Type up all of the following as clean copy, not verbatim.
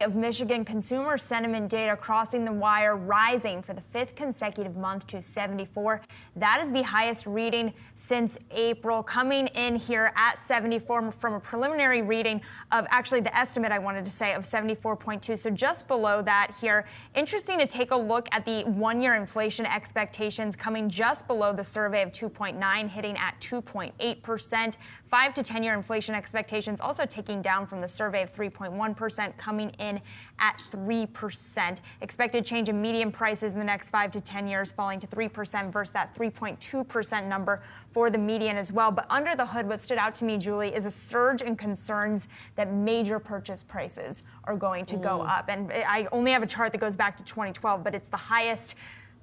of Michigan consumer sentiment data crossing the wire, rising for the 5th consecutive month to 74. That is the highest reading since April, coming in here at 74 from a preliminary reading of, actually the estimate I wanted to say, of 74.2. So just below that here. Interesting to take a look at the one-year inflation expectations coming just below the survey of 2.9, hitting at 2.8%. 5 to 10-year inflation expectations also taking down from the survey of 3.1%, coming in at 3%. Expected change in median prices in the next 5 to 10 years falling to 3% versus that 3.2% number for the median as well. But under the hood, what stood out to me, Julie, is a surge in concerns that major purchase prices are going to go up. And I only have a chart that goes back to 2012, but it's the highest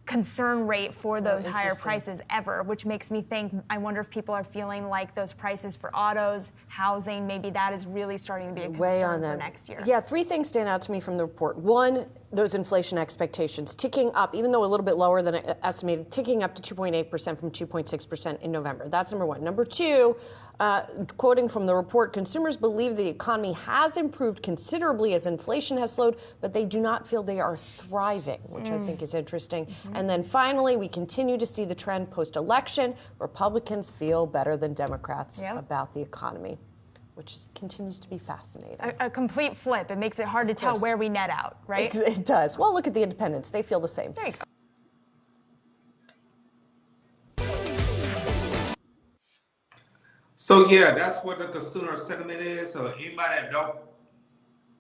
concern rate for those higher prices ever, which makes me think, I wonder if people are feeling like those prices for autos, housing, maybe that is really starting to be a concern for next year. Yeah, 3 things stand out to me from the report. One, those inflation expectations ticking up, even though a little bit lower than estimated, ticking up to 2.8% from 2.6% in November. That's number one. Number two, quoting from the report, consumers believe the economy has improved considerably as inflation has slowed, but they do not feel they are thriving, which I think is interesting. And then finally, we continue to see the trend post-election. Republicans feel better than Democrats about the economy, which continues to be fascinating. A complete flip. It makes it hard to tell where we net out, right? It does. Well, look at the independents. They feel the same. There you go. So yeah, that's what the consumer sentiment is. So anybody that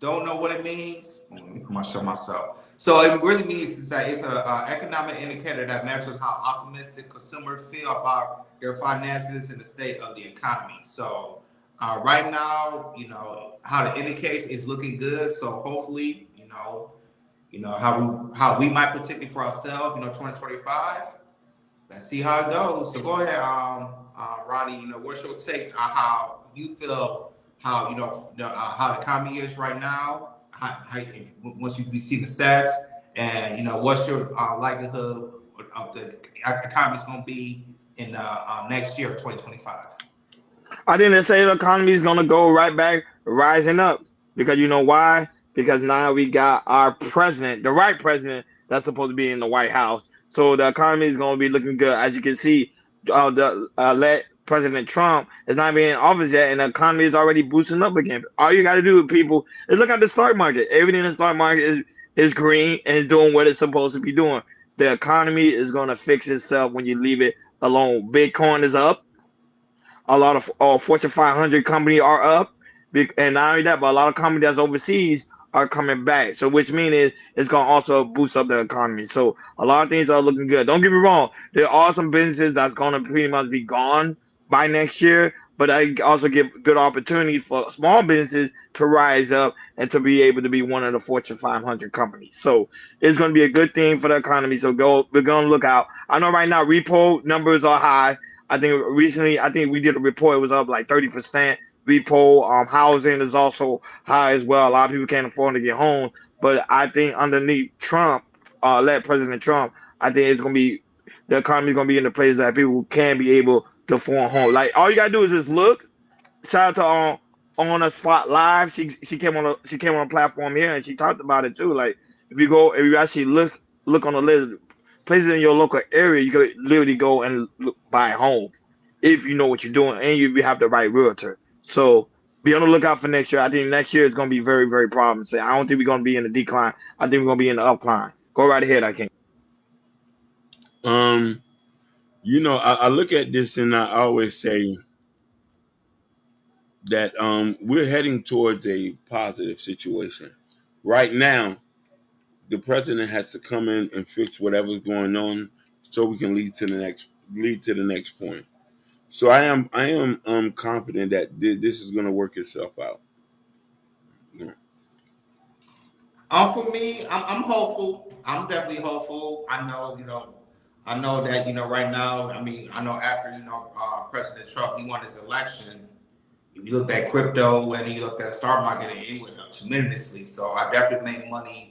don't know what it means, let me show myself. So it really means is that it's an economic indicator that measures how optimistic consumers feel about their finances and the state of the economy. So right now, how the indicator is looking good. So hopefully, how we might particularly for ourselves, 2025. Let's see how it goes. So go ahead, Ronnie. What's your take on how you feel, how the economy is right now? Once you see the stats, and what's your likelihood of the economy is going to be in next year, 2025? I didn't say the economy is going to go right back rising up, because you know why? Because now we got our president, the right president that's supposed to be in the White House. So the economy is going to be looking good. As you can see, President Trump is not being in office yet, and the economy is already boosting up again. All you got to do, people, is look at the stock market. Everything in the stock market is green and doing what it's supposed to be doing. The economy is going to fix itself when you leave it alone. Bitcoin is up. A lot of Fortune 500 companies are up. And not only that, but a lot of companies that's overseas are coming back. So which means it's going to also boost up the economy. So a lot of things are looking good. Don't get me wrong. There are some businesses that's going to pretty much be gone by next year, but I also give good opportunities for small businesses to rise up and to be able to be one of the Fortune 500 companies. So it's going to be a good thing for the economy. So we're going to look out. I know right now repo numbers are high. I think recently, we did a report. It was up like 30%. Repo, housing is also high as well. A lot of people can't afford to get homes, but I think underneath Trump, President Trump, I think the economy is gonna be in the place that people can be able to afford home. Like all you gotta do is just look. Shout out to on a spot live. She came on a platform here and she talked about it too. Like if you actually look on the list, places in your local area, you could literally go and buy a home if you know what you're doing and you have the right realtor. So be on the lookout for next year. I think next year is going to be very, very promising. I don't think we're going to be in the decline. I think we're going to be in the upcline. Go right ahead, I can. I look at this and I always say that we're heading towards a positive situation. Right now, the president has to come in and fix whatever's going on so we can lead to the next point. So I am confident that this is going to work itself out. Yeah. For me, I'm hopeful. I'm definitely hopeful. I know that right now. I know after President Trump, he won his election. If you look at crypto and you look at the stock market, it went up tremendously. So I definitely made money,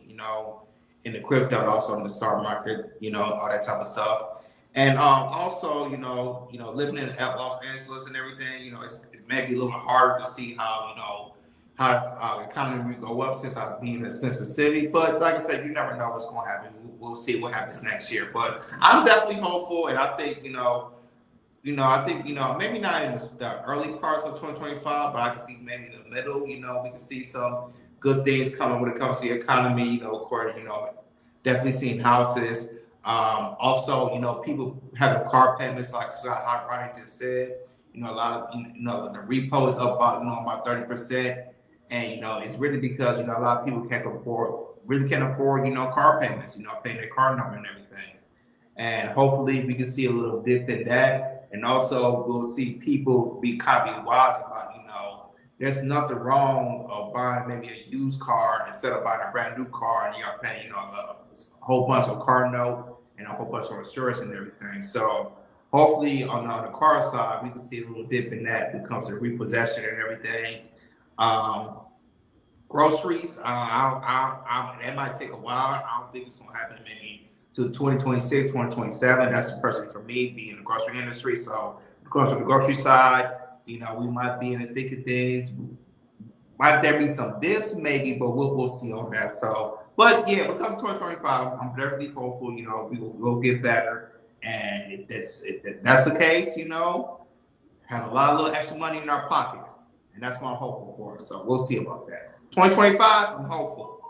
in the crypto and also in the stock market, all that type of stuff. And also, living in Los Angeles and everything, it may be a little harder to see how how the economy will go up since I've been in expensive city. But like I said, you never know what's going to happen. We'll see what happens next year. But I'm definitely hopeful, and I think I think maybe not in the early parts of 2025, but I can see maybe in the middle. We can see some good things coming when it comes to the economy. Of course, definitely seeing houses. Also, people having car payments, like Ronnie just said. A lot of the repo is up about 30%, and it's really because a lot of people really can't afford car payments, paying their car number and everything. And hopefully we can see a little dip in that, and also we'll see people be kind of wise about there's nothing wrong of buying maybe a used car instead of buying a brand new car, and you're paying a whole bunch of car note and a whole bunch of insurance and everything. So hopefully on the car side we can see a little dip in that when it comes to repossession and everything. Groceries, that might take a while. I don't think it's going to happen maybe to 2026, 2027. That's personally for me, being in the grocery industry. So, because of the grocery side, we might be in the thick of things. Might there be some dips, maybe, but we'll see on that. So, but yeah, because of 2025, I'm definitely hopeful. We'll get better. And if that's the case, have a lot of little extra money in our pockets, and that's what I'm hopeful for. So we'll see about that. 2025, I'm hopeful.